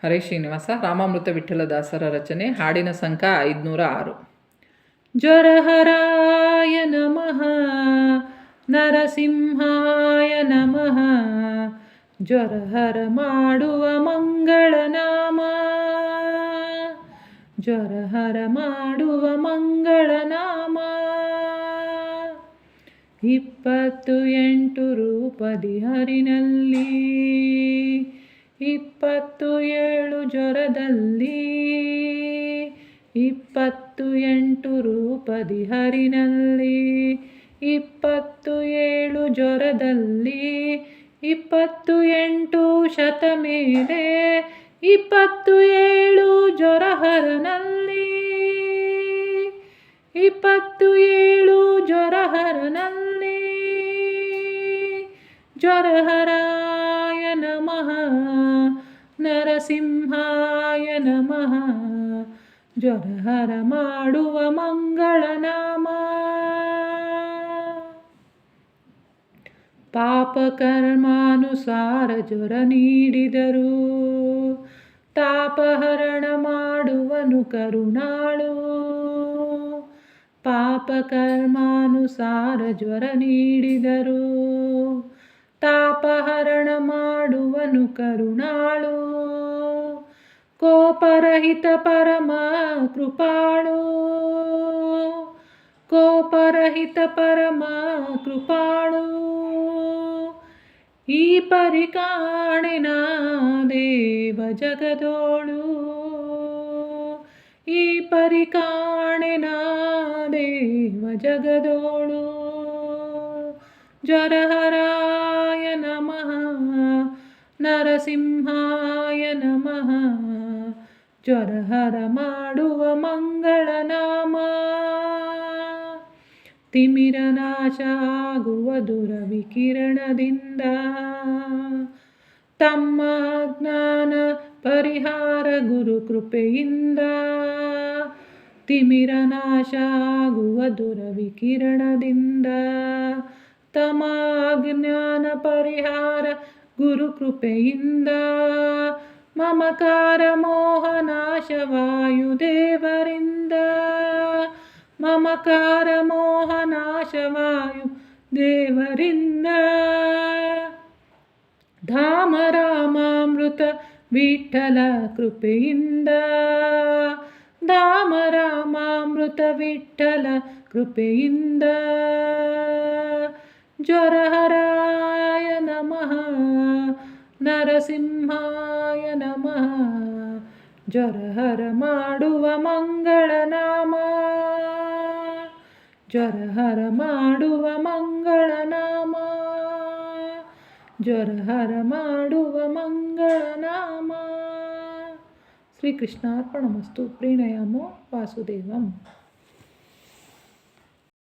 ಹರೇ ಶ್ರೀನಿವಾಸ. ರಾಮಾಮೃತ ವಿಠ್ಠಲದಾಸರ ರಚನೆ. ಹಾಡಿನ ಸಂಖ್ಯೆ 506. ಜ್ವರಹರಾಯ ನಮಃ ನರಸಿಂಹಾಯ ನಮಃ, ಜ್ವರಹರ ಮಾಡುವ ಮಂಗಳನಾಮ, ಜ್ವರಹರ ಮಾಡುವ ಮಂಗಳನಾಮ. 28 ರೂಪದಿ ಹರಿನಲ್ಲಿ, 27 ಜ್ವರದಲ್ಲಿ, 28 ರೂಪದಿ ಹರಿನಲ್ಲಿ, 27 ಜ್ವರದಲ್ಲಿ, 28 ಶತ ಮೇಲೆ, 27 ಜ್ವರಹರನಲ್ಲಿ, 27 ಜ್ವರಹರನಲ್ಲಿ. ಜ್ವರಹರಾಯ ನಮಃ ನರಸಿಂಹಾಯ ನಮಃ, ಜ್ವರಹರ ಮಾಡುವ ಮಂಗಳನಾಮ. ಪಾಪಕರ್ಮಾನುಸಾರ ಜ್ವರ ನೀಡಿದರು, ತಾಪಹರಣ ಮಾಡುವನು ಕರುಣಾಳು. ಪಾಪಕರ್ಮಾನುಸಾರ ಜ್ವರ ನೀಡಿದರು, ತಾಪಹರಣ ಮಾಡುವನು ಕರುಣಾಳು. ಕೋಪರಹಿತ ಪರಮ ಕೃಪಾಳು, ಕೋಪರಹಿತ ಪರಮ ಕೃಪಾಳು. ಈ ಪರಿ ಕಾಣೆನ ದೇವ ಜಗದೋಳು, ಈ ಪರಿ ಕಾಣೆನ ದೇವ ಜಗದೋಳು. ಜ್ವರಹರಾಯ ನಮಃ ನರಸಿಂಹಾಯ ನಮಃ, ಜ್ವರಹರ ಮಾಡುವ ಮಂಗಳನಾಮ. ತಿಮಿರ ನಾಶ ಆಗುವ ದುರವಿಕಿರಣದಿಂದ, ತಮ್ಮ ಅಜ್ಞಾನ ಪರಿಹಾರ ಗುರು ಕೃಪೆಯಿಂದ. ತಿಮಿರ ನಾಶ ಆಗುವ ದುರವಿಕಿರಣದಿಂದ, ತಮ ಅಜ್ಞಾನ ಪರಿಹಾರ ಗುರು ಕೃಪೆಯಿಂದ. ಮಮಕಾರ ಮೋಹ ನಾಶ ವಾಯುದೇವರಿಂದ, ಮಮಕಾರ ಮೋಹ ನಾಶ ವಾಯು ದೇವರಿಂದ. ಧಾಮ ರಾಮಾಮೃತ ವಿಠ್ಠಲ ಕೃಪೆಯಿಂದ, ಧಾಮ ರಾಮಾಮೃತ ವಿಠ್ಠಲ ಕೃಪೆಯಿಂದ. ಜ್ವರಹರಾಯ ನಮಃ ನರಸಿಂಹಾಯ ನಮಃ, ಜ್ವರಹರ ಮಾಡುವ ಮಂಗಳನಾಮ, ಜ್ವರಹರ ಮಾಡುವ ಮಂಗಳನಾಮ, ಜ್ವರಹರ ಮಾಡುವ ಮಂಗಳನಾಮ. ಶ್ರೀಕೃಷ್ಣಾರ್ಪಣಮಸ್ತು. ಪ್ರೀಣಯಾಮೋ ವಾಸುದೇವಂ.